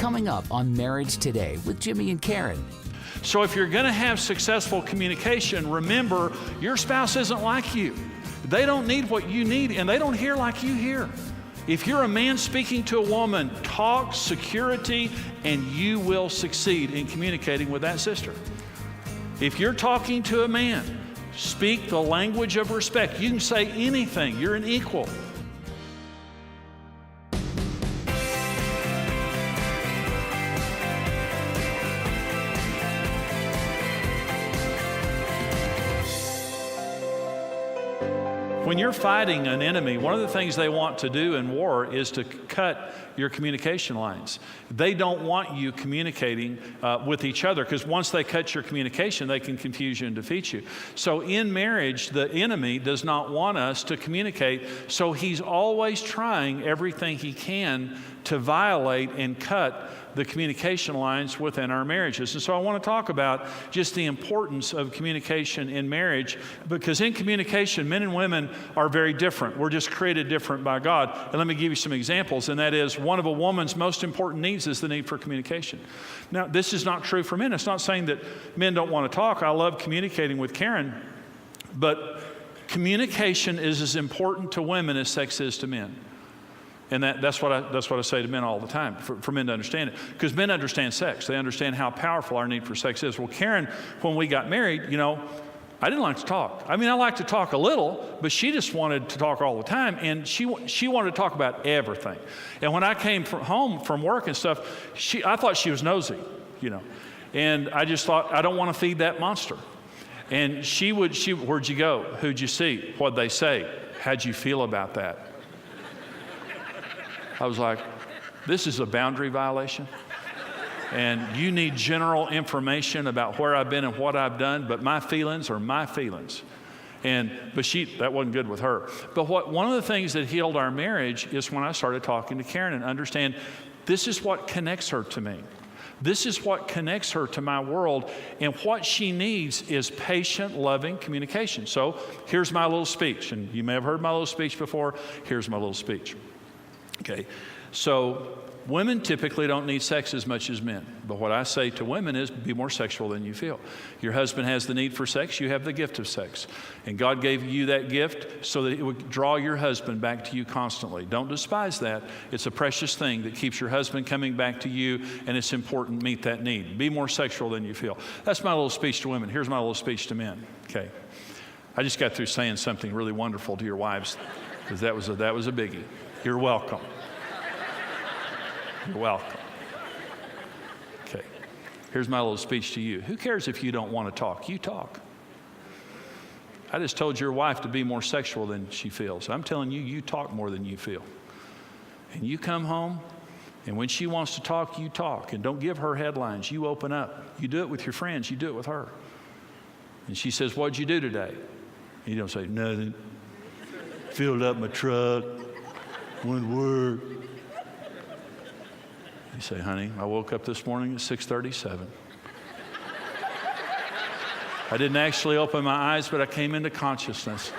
coming up on Marriage Today with Jimmy and Karen. So if you're going to have successful communication, remember your spouse isn't like you. They don't need what you need, and they don't hear like you hear. If you're a man speaking to a woman, talk security, and you will succeed in communicating with that sister. If you're talking to a man, speak the language of respect. You can say anything. You're an equal. When you're fighting an enemy, one of the things they want to do in war is to cut your communication lines. They don't want you communicating with each other, because once they cut your communication, they can confuse you and defeat you. So in marriage, the enemy does not want us to communicate, so he's always trying everything he can to violate and cut the communication lines within our marriages. And so I want to talk about just the importance of communication in marriage, because in communication, men and women are very different. We're just created different by God. And let me give you some examples, and that is one of a woman's most important needs is the need for communication. Now, this is not true for men. It's not saying that men don't want to talk. I love communicating with Karen, but communication is as important to women as sex is to men. And that's what I say to men all the time, for men to understand it. Because men understand sex. They understand how powerful our need for sex is. Well, Karen, when we got married, I didn't like to talk. I mean, I like to talk a little, but she just wanted to talk all the time. And she wanted to talk about everything. And when I came home from work and stuff, I thought she was nosy, And I just thought, I don't want to feed that monster. And where'd you go? Who'd you see? What'd they say? How'd you feel about that? I was like, this is a boundary violation. And you need general information about where I've been and what I've done, but my feelings are my feelings. But that wasn't good with her. But one of the things that healed our marriage is when I started talking to Karen and understand this is what connects her to me. This is what connects her to my world, and what she needs is patient, loving communication. So here's my little speech, and you may have heard my little speech before. Here's my little speech. Okay, so women typically don't need sex as much as men. But what I say to women is be more sexual than you feel. Your husband has the need for sex. You have the gift of sex. And God gave you that gift so that it would draw your husband back to you constantly. Don't despise that. It's a precious thing that keeps your husband coming back to you, and it's important to meet that need. Be more sexual than you feel. That's my little speech to women. Here's my little speech to men. Okay, I just got through saying something really wonderful to your wives, because that was a biggie. You're welcome. You're welcome. Okay. Here's my little speech to you. Who cares if you don't want to talk? You talk. I just told your wife to be more sexual than she feels. I'm telling you, you talk more than you feel. And you come home, and when she wants to talk, you talk. And don't give her headlines. You open up. You do it with your friends. You do it with her. And she says, what'd you do today? And you don't say, nothing. Filled up my truck. Went to work. You say, honey, I woke up this morning at 6:37. I didn't actually open my eyes, but I came into consciousness.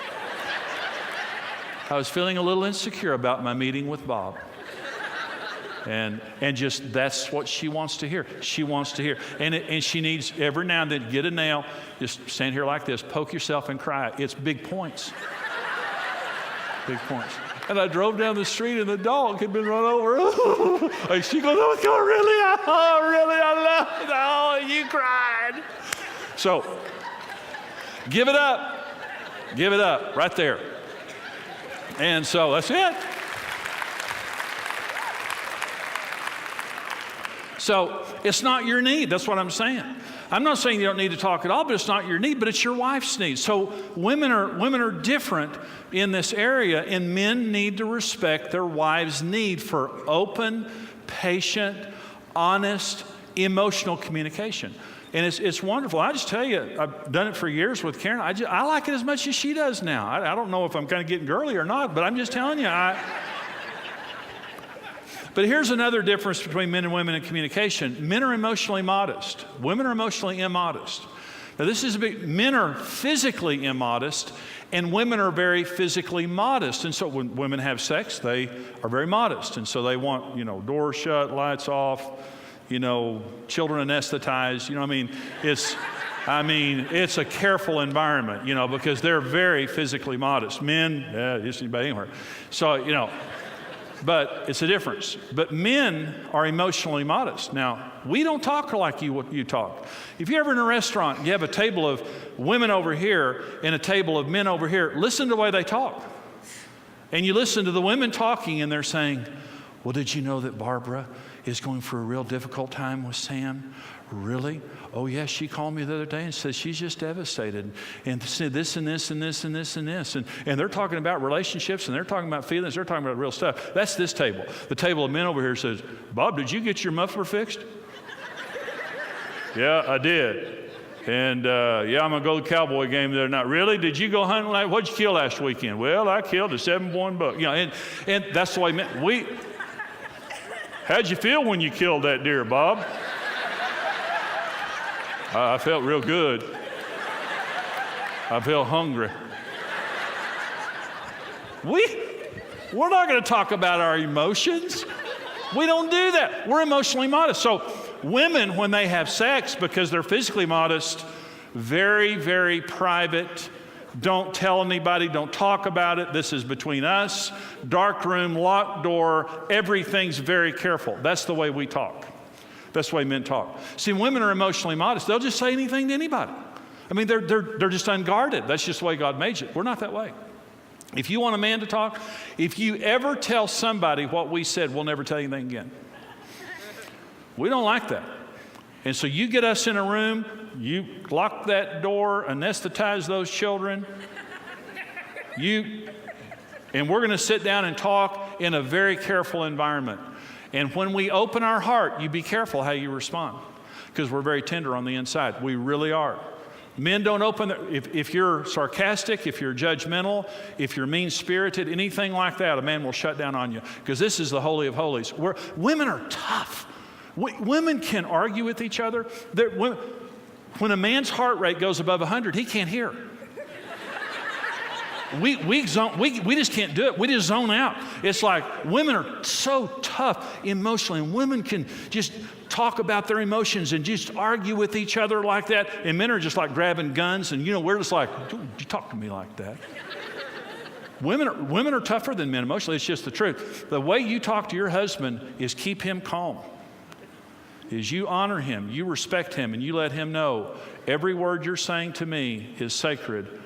I was feeling a little insecure about my meeting with Bob. And just that's what she wants to hear. She wants to hear. And she needs every now and then get a nail, just stand here like this, poke yourself and cry. It's big points. Big points. And I drove down the street, and the dog had been run over. Like she goes, oh, really? Oh, really? I love it. Oh, you cried. So, give it up. Give it up right there. And so that's it. So it's not your need. That's what I'm saying. I'm not saying you don't need to talk at all, but it's not your need, but it's your wife's need. So women are different in this area, and men need to respect their wives' need for open, patient, honest, emotional communication. And it's wonderful. I just tell you, I've done it for years with Karen. I like it as much as she does now. I don't know if I'm kind of getting girly or not, but I'm just telling you. But here's another difference between men and women in communication. Men are emotionally modest. Women are emotionally immodest. Now this is men are physically immodest, and women are very physically modest. And so when women have sex, they are very modest. And so they want, doors shut, lights off, children anesthetized. It's a careful environment, because they're very physically modest. Men, just anybody anywhere. So, but it's a difference. But men are emotionally modest. Now, we don't talk like you talk. If you're ever in a restaurant, you have a table of women over here and a table of men over here, listen to the way they talk. And you listen to the women talking and they're saying, well, did you know that Barbara is going through a real difficult time with Sam? Really? Oh, yes, she called me the other day and said she's just devastated and said this and this and this and this and this. And they're talking about relationships and they're talking about feelings. They're talking about real stuff. That's this table. The table of men over here says, Bob, did you get your muffler fixed? Yeah, I did. And I'm going to go to the Cowboy game the other night. Really? Did you go hunting? What'd you kill last weekend? Well, I killed a 7-1 buck. And that's the way men, how'd you feel when you killed that deer, Bob? I felt real good. I felt hungry. We're not going to talk about our emotions. We don't do that. We're emotionally modest. So women, when they have sex, because they're physically modest, very, very private, don't tell anybody, don't talk about it. This is between us, dark room, locked door, everything's very careful. That's the way we talk. That's the way men talk. See, women are emotionally modest. They'll just say anything to anybody. They're just unguarded. That's just the way God made you. We're not that way. If you want a man to talk, if you ever tell somebody what we said, we'll never tell you anything again. We don't like that. And so you get us in a room, you lock that door, anesthetize those children, and we're going to sit down and talk in a very careful environment. And when we open our heart, you be careful how you respond, because we're very tender on the inside. We really are. Men don't open if you're sarcastic, if you're judgmental, if you're mean-spirited, anything like that, a man will shut down on you, because this is the Holy of Holies. Women are tough. Women can argue with each other. When a man's heart rate goes above 100, he can't hear. We just can't do it. We just zone out. It's like women are so tough emotionally, and women can just talk about their emotions and just argue with each other like that. And men are just like grabbing guns, and we're just like, don't you talk to me like that. Women are tougher than men emotionally. It's just the truth. The way you talk to your husband is keep him calm. Is you honor him, you respect him, and you let him know every word you're saying to me is sacred.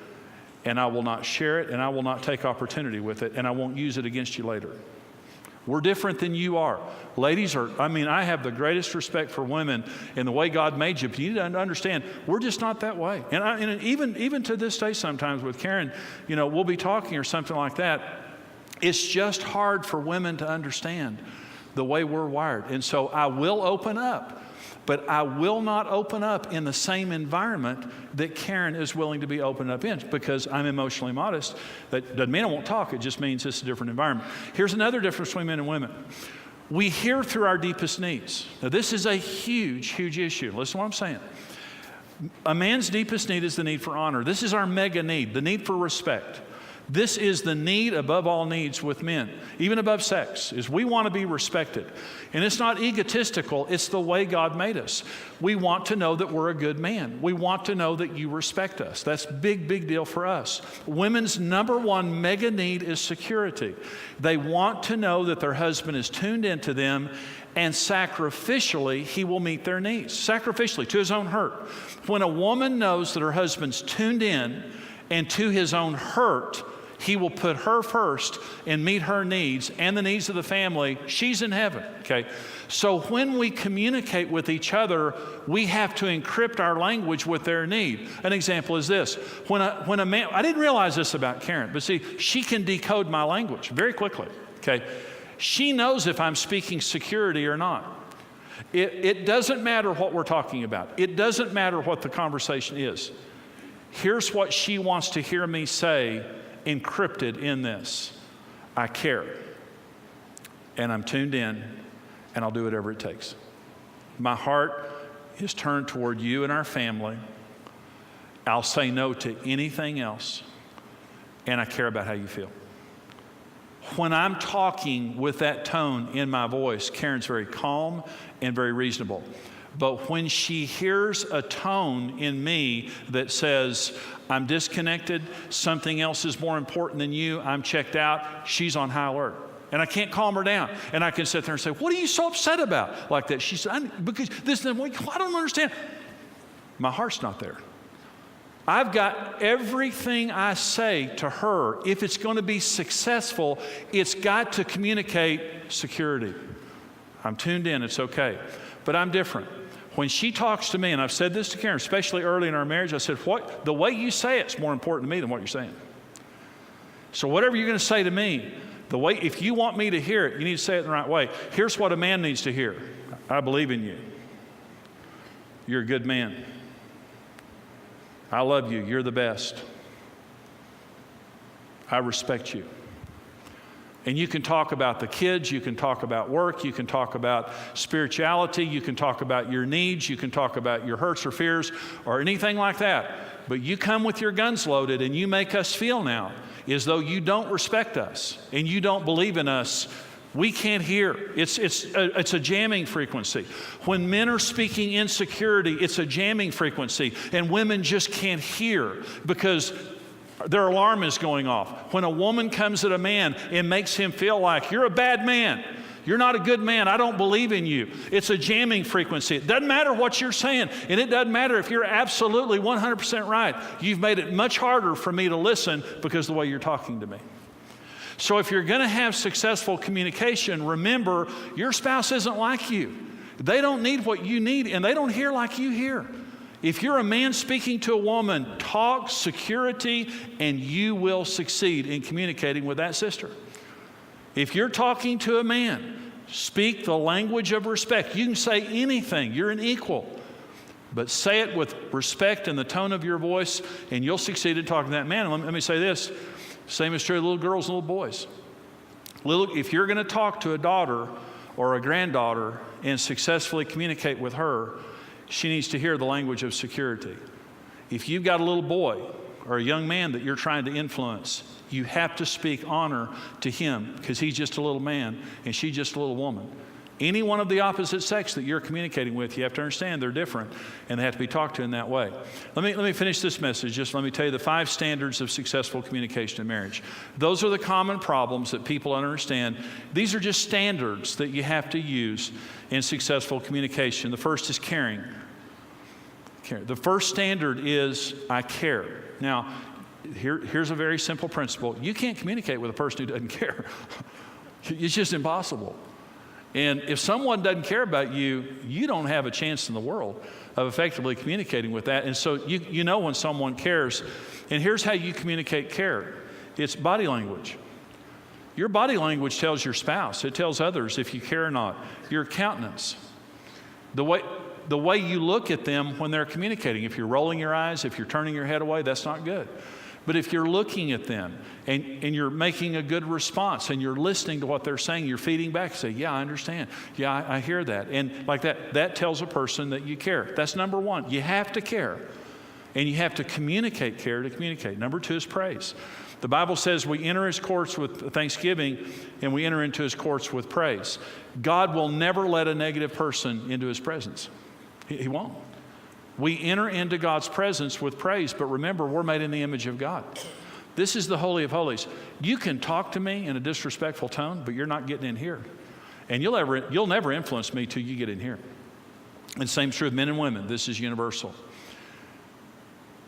And I will not share it, and I will not take opportunity with it, and I won't use it against you later. We're different than you are. Ladies I have the greatest respect for women and the way God made you, but you need to understand, we're just not that way. And even to this day sometimes with Karen, we'll be talking or something like that. It's just hard for women to understand the way we're wired. And so I will open up. But I will not open up in the same environment that Karen is willing to be opened up in, because I'm emotionally modest. That doesn't mean I won't talk. It just means it's a different environment. Here's another difference between men and women. We hear through our deepest needs. Now, this is a huge, huge issue. Listen to what I'm saying. A man's deepest need is the need for honor. This is our mega need, the need for respect. This is the need above all needs with men, even above sex, is we want to be respected. And it's not egotistical, it's the way God made us. We want to know that we're a good man. We want to know that you respect us. That's a big, big deal for us. Women's number one mega need is security. They want to know that their husband is tuned into them, and sacrificially, he will meet their needs. Sacrificially, to his own hurt. When a woman knows that her husband's tuned in and to his own hurt, he will put her first and meet her needs and the needs of the family, she's in heaven, okay? So when we communicate with each other, we have to encrypt our language with their need. An example is this. When a man, I didn't realize this about Karen, but see, she can decode my language very quickly, okay? She knows if I'm speaking security or not. It doesn't matter what we're talking about. It doesn't matter what the conversation is. Here's what she wants to hear me say, encrypted in this. I care, and I'm tuned in, and I'll do whatever it takes. My heart is turned toward you and our family. I'll say no to anything else, and I care about how you feel. When I'm talking with that tone in my voice, Karen's very calm and very reasonable. But when she hears a tone in me that says, I'm disconnected, something else is more important than you, I'm checked out, she's on high alert. And I can't calm her down. And I can sit there and say, what are you so upset about? Like that. She said, because this, I don't understand. My heart's not there. I've got everything I say to her, if it's going to be successful, it's got to communicate security. I'm tuned in, it's okay. But I'm different. When she talks to me, and I've said this to Karen, especially early in our marriage, I said, the way you say it's more important to me than what you're saying. So whatever you're going to say to me, if you want me to hear it, you need to say it in the right way. Here's what a man needs to hear. I believe in you. You're a good man. I love you. You're the best. I respect you. And you can talk about the kids, you can talk about work, you can talk about spirituality, you can talk about your needs, you can talk about your hurts or fears or anything like that. But you come with your guns loaded and you make us feel now as though you don't respect us and you don't believe in us. We can't hear. It's a jamming frequency. When men are speaking insecurity, it's a jamming frequency. And women just can't hear because their alarm is going off. When a woman comes at a man and makes him feel like, you're a bad man, you're not a good man, I don't believe in you. It's a jamming frequency. It doesn't matter what you're saying, and it doesn't matter if you're absolutely 100% right. You've made it much harder for me to listen because of the way you're talking to me. So if you're going to have successful communication, remember, your spouse isn't like you. They don't need what you need, and they don't hear like you hear. If you're a man speaking to a woman, talk security, and you will succeed in communicating with that sister. If you're talking to a man, speak the language of respect. You can say anything. You're an equal. But say it with respect in the tone of your voice, and you'll succeed in talking to that man. Let me say this. Same is true of little girls and little boys. If you're going to talk to a daughter or a granddaughter and successfully communicate with her, she needs to hear the language of security. If you've got a little boy or a young man that you're trying to influence, you have to speak honor to him because he's just a little man and she's just a little woman. Any one of the opposite sex that you're communicating with, you have to understand they're different and they have to be talked to in that way. Let me finish this message. Just let me tell you the 5 standards of successful communication in marriage. Those are the common problems that people understand. These are just standards that you have to use in successful communication. The first is caring. The first standard is I care. Now, here's a very simple principle. You can't communicate with a person who doesn't care. It's just impossible. And if someone doesn't care about you, you don't have a chance in the world of effectively communicating with that. And so you know when someone cares. And here's how you communicate care. It's body language. Your body language tells your spouse. It tells others if you care or not. Your countenance. The way you look at them when they're communicating. If you're rolling your eyes, if you're turning your head away, that's not good. But if you're looking at them and you're making a good response and you're listening to what they're saying, you're feeding back, say, yeah, I understand. Yeah, I hear that. And like that tells a person that you care. That's number one. You have to care. And you have to communicate care to communicate. Number 2 is praise. The Bible says we enter his courts with thanksgiving and we enter into his courts with praise. God will never let a negative person into his presence. He won't. We enter into God's presence with praise, but remember, we're made in the image of God. This is the Holy of Holies. You can talk to me in a disrespectful tone, but you're not getting in here. And you'll never influence me till you get in here. And same is true of men and women. This is universal.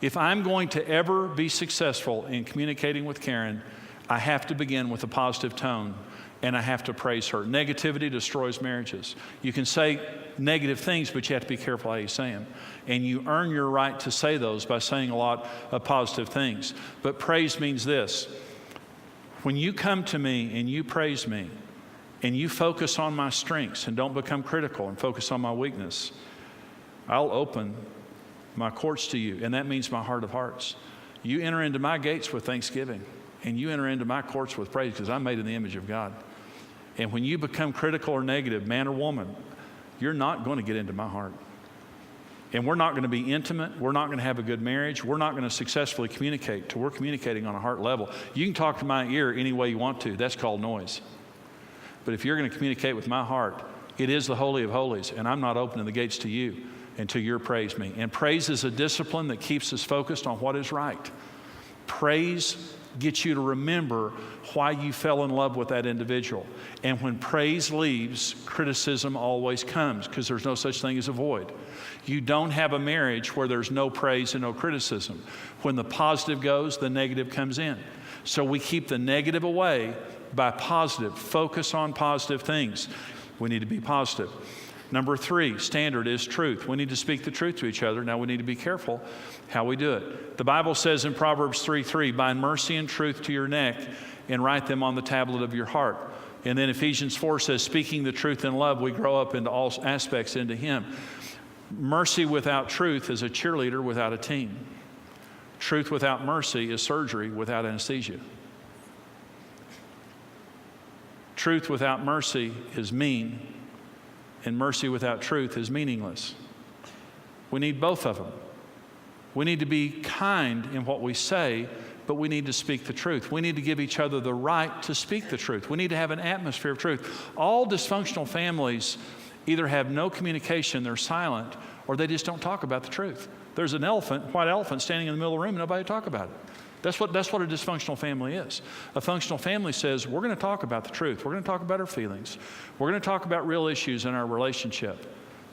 If I'm going to ever be successful in communicating with Karen, I have to begin with a positive tone, and I have to praise her. Negativity destroys marriages. You can say negative things, but you have to be careful how you say them. And you earn your right to say those by saying a lot of positive things. But praise means this. When you come to me and you praise me, and you focus on my strengths and don't become critical and focus on my weakness, I'll open my courts to you, and that means my heart of hearts. You enter into my gates with thanksgiving, and you enter into my courts with praise because I'm made in the image of God. And when you become critical or negative, man or woman, you're not going to get into my heart. And we're not going to be intimate. We're not going to have a good marriage. We're not going to successfully communicate till we're communicating on a heart level. You can talk to my ear any way you want to. That's called noise. But if you're going to communicate with my heart, it is the Holy of Holies, and I'm not opening the gates to you until you praise me. And praise is a discipline that keeps us focused on what is right. Praise gets you to remember why you fell in love with that individual. And when praise leaves, criticism always comes, because there's no such thing as a void. You don't have a marriage where there's no praise and no criticism. When the positive goes, the negative comes in. So we keep the negative away by positive. Focus on positive things. We need to be positive. Number 3, standard is truth. We need to speak the truth to each other. Now we need to be careful how we do it. The Bible says in Proverbs 3:3, bind mercy and truth to your neck and write them on the tablet of your heart. And then Ephesians 4 says, speaking the truth in love, we grow up into all aspects into Him. Mercy without truth is a cheerleader without a team. Truth without mercy is surgery without anesthesia. Truth without mercy is mean, and mercy without truth is meaningless. We need both of them. We need to be kind in what we say, but we need to speak the truth. We need to give each other the right to speak the truth. We need to have an atmosphere of truth. All dysfunctional families either have no communication, they're silent, or they just don't talk about the truth. There's an elephant, white elephant, standing in the middle of the room and nobody talk about it. That's what a dysfunctional family is. A functional family says, we're going to talk about the truth. We're going to talk about our feelings. We're going to talk about real issues in our relationship,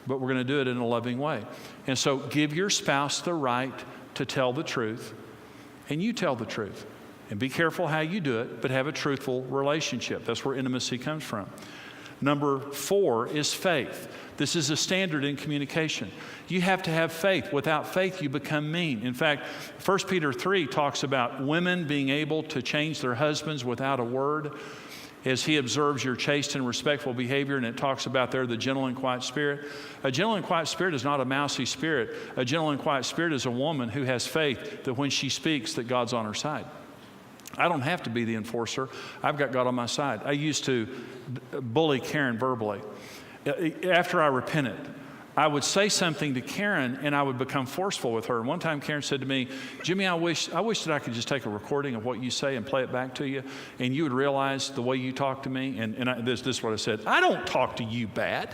but we're going to do it in a loving way. And so give your spouse the right to tell the truth, and you tell the truth. And be careful how you do it, but have a truthful relationship. That's where intimacy comes from. Number 4 is faith. This is a standard in communication. You have to have faith. Without faith, you become mean. In fact, 1 Peter 3 talks about women being able to change their husbands without a word as he observes your chaste and respectful behavior, and it talks about there the gentle and quiet spirit. A gentle and quiet spirit is not a mousy spirit. A gentle and quiet spirit is a woman who has faith that when she speaks that God's on her side. I don't have to be the enforcer. I've got God on my side. I used to bully Karen verbally. After I repented, I would say something to Karen and I would become forceful with her. And one time Karen said to me, Jimmy, I wish that I could just take a recording of what you say and play it back to you, and you would realize the way you talk to me. And this is what I said. I don't talk to you bad.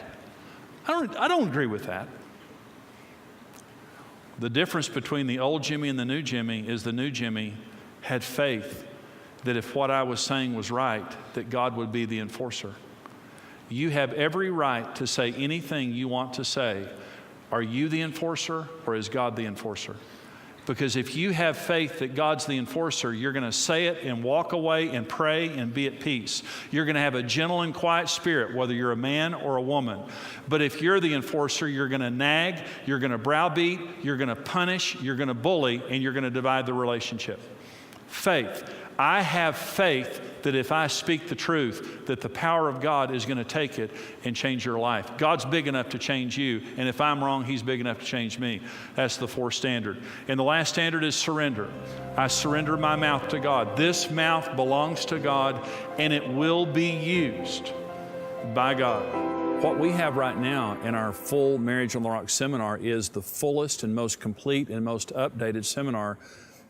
I don't agree with that. The difference between the old Jimmy and the new Jimmy is the new Jimmy had faith that if what I was saying was right, that God would be the enforcer. You have every right to say anything you want to say. Are you the enforcer or is God the enforcer? Because if you have faith that God's the enforcer, you're going to say it and walk away and pray and be at peace. You're going to have a gentle and quiet spirit, whether you're a man or a woman. But if you're the enforcer, you're going to nag, you're going to browbeat, you're going to punish, you're going to bully, and you're going to divide the relationship. Faith. I have faith that if I speak the truth, that the power of God is going to take it and change your life. God's big enough to change you, and if I'm wrong, He's big enough to change me. That's the 4th standard. And the last standard is surrender. I surrender my mouth to God. This mouth belongs to God, and it will be used by God. What we have right now in our full Marriage on the Rock seminar is the fullest and most complete and most updated seminar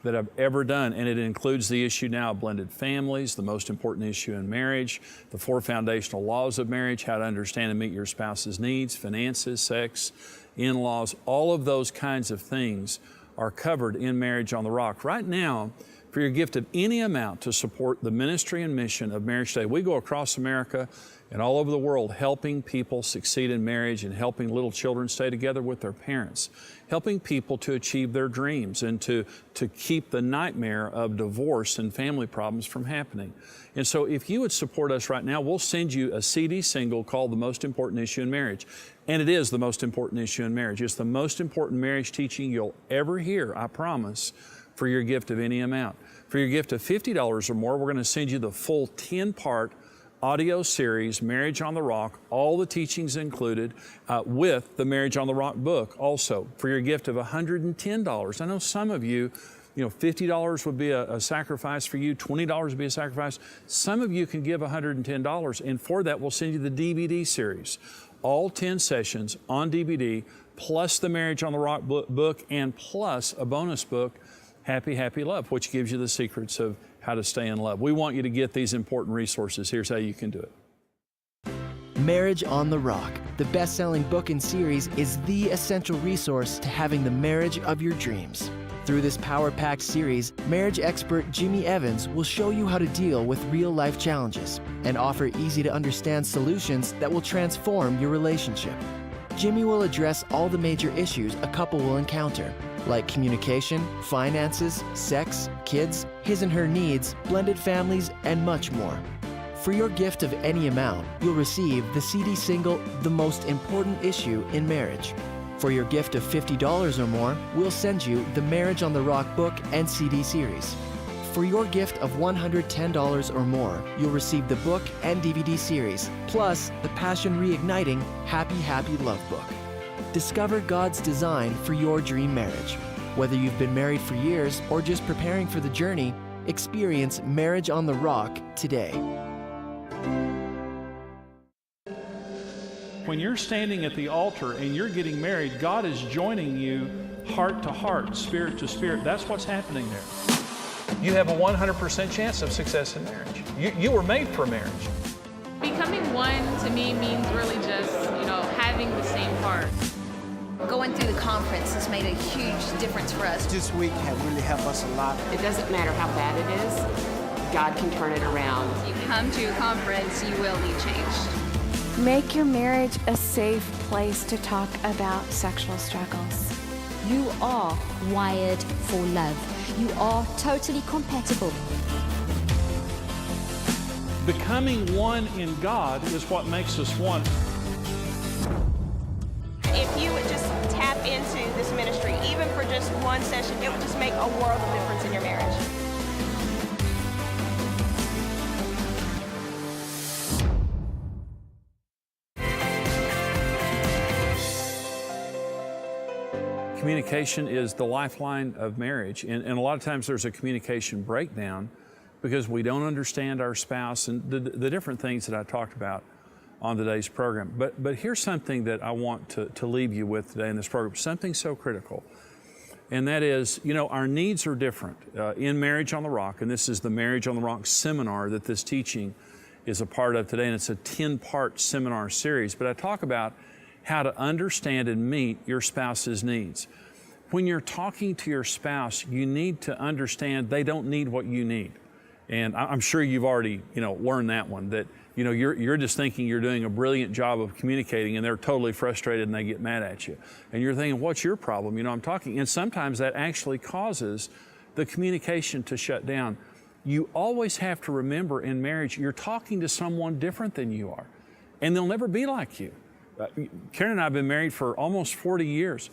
that I've ever done, and it includes the issue now of blended families, the most important issue in marriage, the 4 foundational laws of marriage, how to understand and meet your spouse's needs, finances, sex, in-laws, all of those kinds of things are covered in Marriage on the Rock. Right now, for your gift of any amount to support the ministry and mission of Marriage Today, we go across America and all over the world helping people succeed in marriage and helping little children stay together with their parents, helping people to achieve their dreams and to keep the nightmare of divorce and family problems from happening. And so if you would support us right now, we'll send you a CD single called The Most Important Issue in Marriage. And it is the most important issue in marriage. It's the most important marriage teaching you'll ever hear, I promise, for your gift of any amount. For your gift of $50 or more, we're going to send you the full 10-part audio series, Marriage on the Rock, all the teachings included, with the Marriage on the Rock book also. For your gift of $110, I know some of you, $50 would be a sacrifice for you, $20 would be a sacrifice. Some of you can give $110, and for that, we'll send you the DVD series. All 10 sessions on DVD, plus the Marriage on the Rock book, and plus a bonus book, Happy, Happy Love, which gives you the secrets of how to stay in love. We want you to get these important resources. Here's how you can do it. Marriage on the Rock, the best-selling book and series, is the essential resource to having the marriage of your dreams. Through this power-packed series, marriage expert Jimmy Evans will show you how to deal with real-life challenges and offer easy-to-understand solutions that will transform your relationship. Jimmy will address all the major issues a couple will encounter, like communication, finances, sex, kids, his and her needs, blended families, and much more. For your gift of any amount, you'll receive the CD single, The Most Important Issue in Marriage. For your gift of $50 or more, we'll send you the Marriage on the Rock book and CD series. For your gift of $110 or more, you'll receive the book and DVD series, plus the Passion Reigniting Happy, Happy Love book. Discover God's design for your dream marriage. Whether you've been married for years or just preparing for the journey, experience Marriage on the Rock today. When you're standing at the altar and you're getting married, God is joining you heart to heart, spirit to spirit. That's what's happening there. You have a 100% chance of success in marriage. You were made for marriage. Becoming one to me means really just, having the same heart. Going through the conference has made a huge difference for us. This week has really helped us a lot. It doesn't matter how bad it is, God can turn it around. You come to a conference, you will be changed. Make your marriage a safe place to talk about sexual struggles. You are wired for love. You are totally compatible. Becoming one in God is what makes us one. If you would just tap into this ministry, even for just one session, it would just make a world of difference in your marriage. Communication is the lifeline of marriage, and a lot of times there's a communication breakdown because we don't understand our spouse and the different things that I talked about on today's program. But here's something that I want to leave you with today in this program, something so critical, and that is, our needs are different. In Marriage on the Rock, and this is the Marriage on the Rock seminar that this teaching is a part of today, and it's a 10-part seminar series, but I talk about how to understand and meet your spouse's needs. When you're talking to your spouse, you need to understand they don't need what you need. And I'm sure you've already, learned that one, that, you're just thinking you're doing a brilliant job of communicating and they're totally frustrated and they get mad at you. And you're thinking, what's your problem? I'm talking. And sometimes that actually causes the communication to shut down. You always have to remember in marriage, you're talking to someone different than you are. And they'll never be like you. Karen and I have been married for almost 40 years.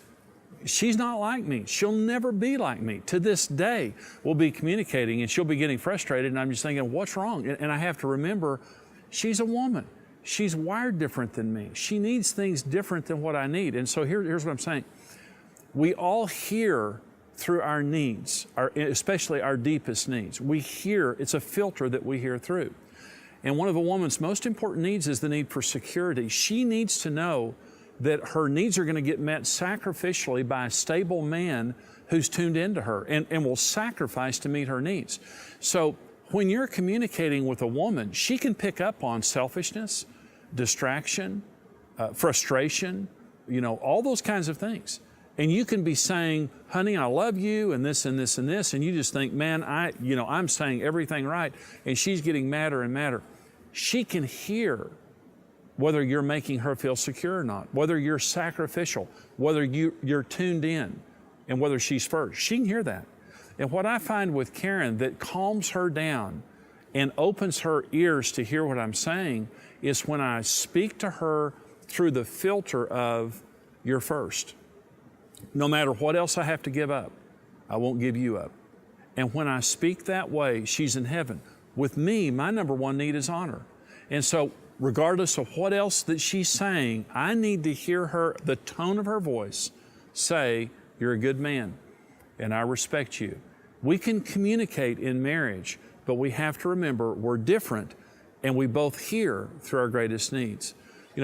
She's not like me. She'll never be like me. To this day, we'll be communicating and she'll be getting frustrated and I'm just thinking, what's wrong? And I have to remember, she's a woman. She's wired different than me. She needs things different than what I need. And so here's what I'm saying. We all hear through our needs, especially our deepest needs. We hear, it's a filter that we hear through. And one of a woman's most important needs is the need for security. She needs to know that her needs are going to get met sacrificially by a stable man who's tuned into her and will sacrifice to meet her needs. So when you're communicating with a woman, she can pick up on selfishness, distraction, frustration, all those kinds of things. And you can be saying, honey, I love you, and this and this and this, and you just think, man, I'm saying everything right, and she's getting madder and madder. She can hear whether you're making her feel secure or not, whether you're sacrificial, whether you're tuned in, and whether she's first. She can hear that. And what I find with Karen that calms her down and opens her ears to hear what I'm saying is when I speak to her through the filter of, you're first. No matter what else I have to give up, I won't give you up. And when I speak that way, she's in heaven. With me, my number one need is honor. And so regardless of what else that she's saying, I need to hear her, the tone of her voice, say, you're a good man and I respect you. We can communicate in marriage, but we have to remember we're different and we both hear through our greatest needs.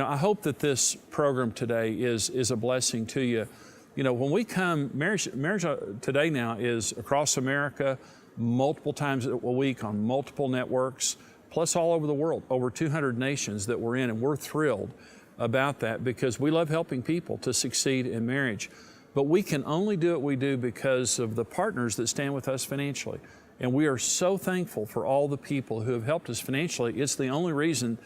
I hope that this program today is a blessing to you. When we come, Marriage Today now is across America, multiple times a week on multiple networks, plus all over the world, over 200 nations that we're in, and we're thrilled about that because we love helping people to succeed in marriage. But we can only do what we do because of the partners that stand with us financially. And we are so thankful for all the people who have helped us financially. It's the only reason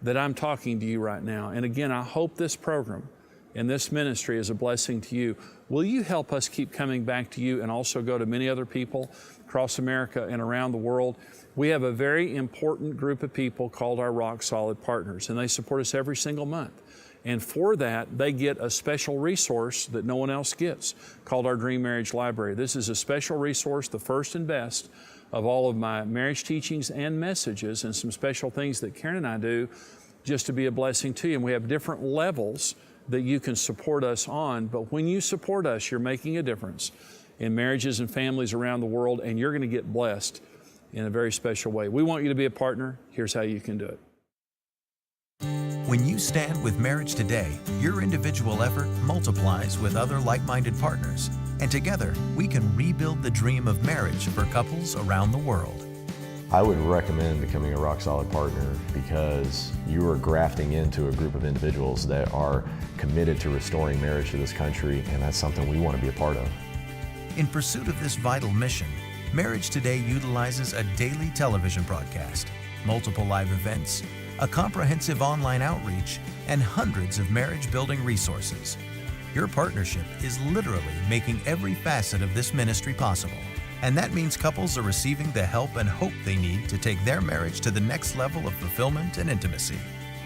that I'm talking to you right now. And again, I hope this program and this ministry is a blessing to you. Will you help us keep coming back to you and also go to many other people across America and around the world? We have a very important group of people called our Rock Solid Partners, and they support us every single month. And for that, they get a special resource that no one else gets called our Dream Marriage Library. This is a special resource, the first and best of all of my marriage teachings and messages, and some special things that Karen and I do just to be a blessing to you. And we have different levels that you can support us on, but when you support us, you're making a difference in marriages and families around the world, and you're going to get blessed in a very special way. We want you to be a partner. Here's how you can do it. When you stand with Marriage Today, your individual effort multiplies with other like-minded partners, and together we can rebuild the dream of marriage for couples around the world. I would recommend becoming a Rock Solid Partner because you are grafting into a group of individuals that are committed to restoring marriage to this country, and that's something we want to be a part of. In pursuit of this vital mission, Marriage Today utilizes a daily television broadcast, multiple live events, a comprehensive online outreach, and hundreds of marriage-building resources. Your partnership is literally making every facet of this ministry possible, and that means couples are receiving the help and hope they need to take their marriage to the next level of fulfillment and intimacy.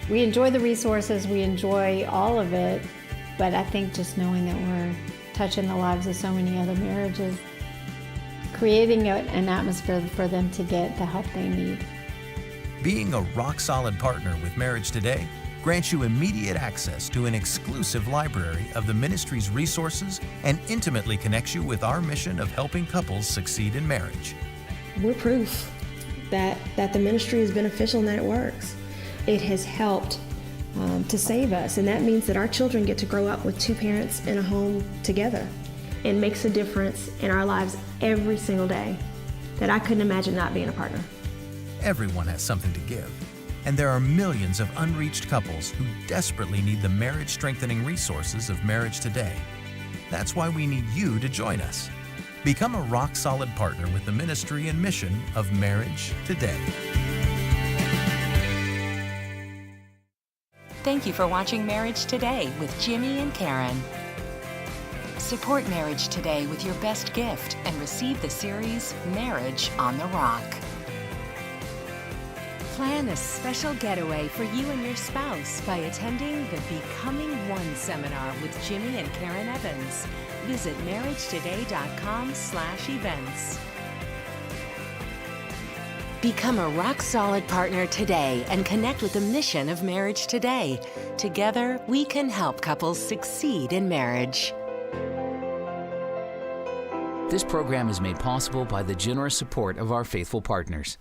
We enjoy the resources, we enjoy all of it, but I think just knowing that we're touching the lives of so many other marriages, creating an atmosphere for them to get the help they need. Being a rock-solid partner with Marriage Today grants you immediate access to an exclusive library of the ministry's resources and intimately connects you with our mission of helping couples succeed in marriage. We're proof that the ministry is beneficial and that it works. It has helped to save us, and that means that our children get to grow up with two parents in a home together. It makes a difference in our lives every single day that I couldn't imagine not being a partner. Everyone has something to give, and there are millions of unreached couples who desperately need the marriage-strengthening resources of Marriage Today. That's why we need you to join us. Become a rock-solid partner with the ministry and mission of Marriage Today. Thank you for watching Marriage Today with Jimmy and Karen. Support Marriage Today with your best gift and receive the series Marriage on the Rock. Plan a special getaway for you and your spouse by attending the Becoming One seminar with Jimmy and Karen Evans. Visit MarriageToday.com/events. Become a rock-solid partner today and connect with the mission of Marriage Today. Together, we can help couples succeed in marriage. This program is made possible by the generous support of our faithful partners.